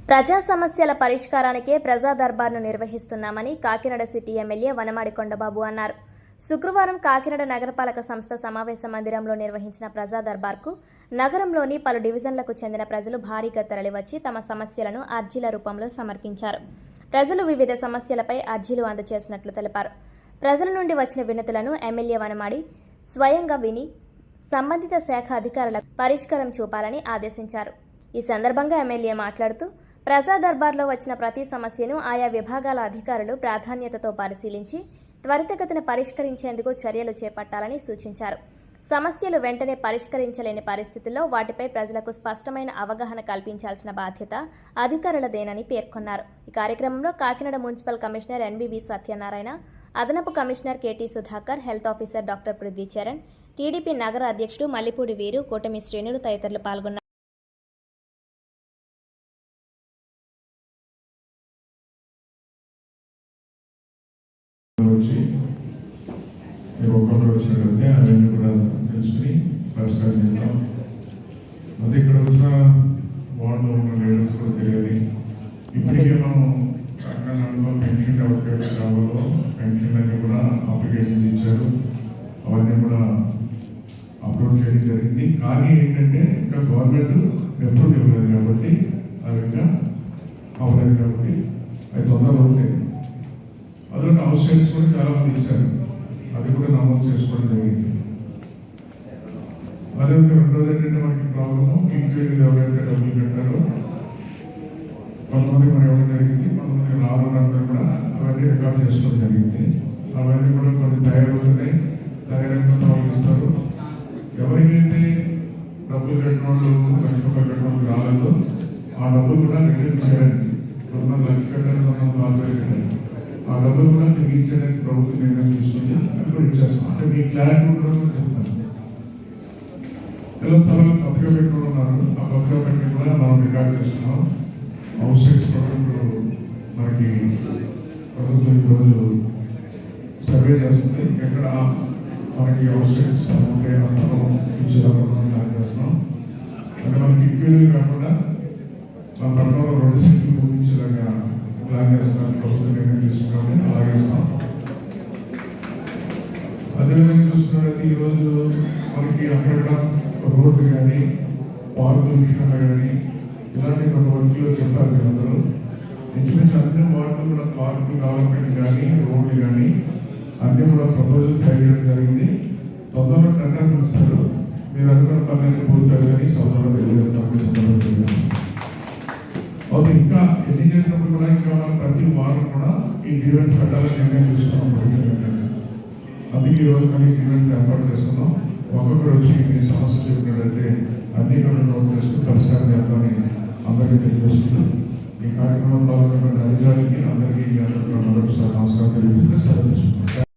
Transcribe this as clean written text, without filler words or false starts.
ప్రజా సమస్యల పరిష్కారానికే ప్రజా దర్బార్ను నిర్వహిస్తున్నామని కాకినాడ సిటీ ఎమ్మెల్యే వనమాడి కొండబాబు అన్నారు. శుక్రవారం కాకినాడ నగరపాలక సంస్థ సమావేశ మందిరంలో నిర్వహించిన ప్రజా దర్బార్కు నగరంలోని పలు డివిజన్లకు చెందిన ప్రజలు భారీగా తరలివచ్చి తమ సమస్యలను అర్జీల రూపంలో సమర్పించారు. ప్రజలు వివిధ సమస్యలపై అర్జీలు అందజేసినట్లు తెలిపారు. ప్రజల నుండి వచ్చిన వినతులను ఎమ్మెల్యే వనమాడి స్వయంగా విని సంబంధిత శాఖ అధికారులకు పరిష్కారం చూపాలని ఆదేశించారు. ఈ సందర్భంగా ఎమ్మెల్యే మాట్లాడుతూ ప్రజా దర్బార్లో వచ్చిన ప్రతి సమస్యను ఆయా విభాగాల అధికారులు ప్రాధాన్యతతో పరిశీలించి త్వరితగతిన పరిష్కరించేందుకు చర్యలు చేపట్టాలని సూచించారు. సమస్యలు వెంటనే పరిష్కరించలేని పరిస్థితుల్లో వాటిపై ప్రజలకు స్పష్టమైన అవగాహన కల్పించాల్సిన బాధ్యత అధికారులదేనని పేర్కొన్నారు. ఈ కార్యక్రమంలో Kakinada municipal commissioner NVV Satyanarayana, అదనపు commissioner KT Sudhakar, health officer doctor Prithvicharan, TDP నగర అధ్యక్షుడు మల్లిపూడి వీరు, కూటమి శ్రేణులు తదితరులు పాల్గొన్నారు. మీరు ఒక్కొక్కరు వచ్చినట్లయితే అవన్నీ కూడా తెలుసుకుని పరిష్కారం చేద్దాం. అదే ఇక్కడ వచ్చిన వార్డులో ఉన్న లీడర్స్ కూడా తెలియాలి. ఇప్పటికే మనం కాకినాడలో పెన్షన్ ఎవరికైతే కావాలో పెన్షన్లన్నీ కూడా అప్లికేషన్స్ ఇచ్చారు. అవన్నీ కూడా అప్లోడ్ చేయడం జరిగింది. కానీ ఏంటంటే ఇంకా గవర్నమెంట్ ఎప్పుడు ఇవ్వలేదు కాబట్టి అవి ఇంకా అవ్వలేదు కాబట్టి అవి తొందరగా అవుతాయి. అందులో హౌస్ సైట్స్ కూడా చాలామంది ఇచ్చారు. అది కూడా నమోదు చేసుకోవడం జరిగింది. అదేవిధంగా రెండోది ఏంటంటే మనకి ప్రాబ్లము కింగ్ ఎవరైతే డబ్బులు పెట్టారో కొంతమంది మరి ఇవ్వడం జరిగింది, కొంతమంది రావాలందరూ కూడా అవన్నీ రికార్డ్ చేసుకోవడం జరిగింది. అవన్నీ కూడా కొన్ని తయారవుతున్నాయి. తయారైన వాళ్ళు ఇస్తారు. ఎవరికైతే డబ్బులు కట్టిన వాళ్ళు లక్ష రూపాయలు కట్టిన వాళ్ళు రాలేదో ఆ డబ్బులు కూడా రిటర్న్ చేయడానికి కొంతమంది లక్ష కట్టారు, కొంతమంది 40,000 కట్టారు. ఆ డబ్బులు కూడా తిరిగించడానికి ప్రభుత్వం నిర్ణయం తీసుకుంది. అప్పుడు ఇచ్చేస్తాం. అంటే మీ క్లారిటీ ఉండడం చెప్తాను. ఇలా స్థలాలు కొత్తగా పెట్టుకుని ఉన్నారు. ఆ కొత్తగా పెట్టి కూడా మనం రికార్డ్ చేస్తున్నాం. హౌస్ సైట్స్ కూడా ఇప్పుడు మనకి ప్రభుత్వం ఈరోజు సర్వే చేస్తుంది. ఎక్కడ మనకి హౌస్ సైట్స్ ఉంటే ఆ స్థలం ఇచ్చేదాకా ప్లాన్ చేస్తున్నాం. అంటే మనకి ఇంక్వైరీలు కాకుండా మన పట్టణంలో 2 సెంట్లు పూజించేలాగా ప్లాన్ చేస్తున్నారు. ప్రభుత్వం నిర్ణయం తీసుకుంటే అలాగే ఇస్తాం. అదేవిధంగా చూసుకున్నట్లయితే ఈరోజు మనకి అక్కడక్కడ రోడ్లు కానీ పార్కుల విషయంలో కానీ ఇలాంటి కొన్ని వర్క్లు చెప్పారు మీరు అందరూ. ఇంచుమించు అన్ని వార్డులు కూడా పార్కులు డెవలప్మెంట్ కానీ రోడ్లు కానీ అన్నీ కూడా ప్రపోజల్ ఫైల్ చేయడం జరిగింది. తొందరలో టెండర్ ఇస్తారు. మీరు అనుకున్న పనులన్నీ పూర్తవుతాయని సోదరులు తెలియజేస్తున్నారు. అది ఇంకా ఎన్ని చేసినప్పుడు కూడా ఇంకా మనం ప్రతి వారం కూడా ఈ గ్రీవెన్స్ పెట్టాలని నిర్ణయం తీసుకున్నాం. అందుకే ఈరోజు మళ్ళీ గ్రీవెన్స్ ఏర్పాటు చేసుకున్నాం. ఒక్కొక్కరు వచ్చి మీ సమస్య చెప్పినట్లయితే అన్ని కూడా నోట్ చేసుకుని పరిష్కారం చేద్దామని అందరికీ తెలియజేసుకుంటాం. ఈ కార్యక్రమంలో పాల్గొన్న అధికారికి అందరికీ మరొకసారి నమస్కారం తెలియజేసుకుని సెలవు తీసుకుంటాం.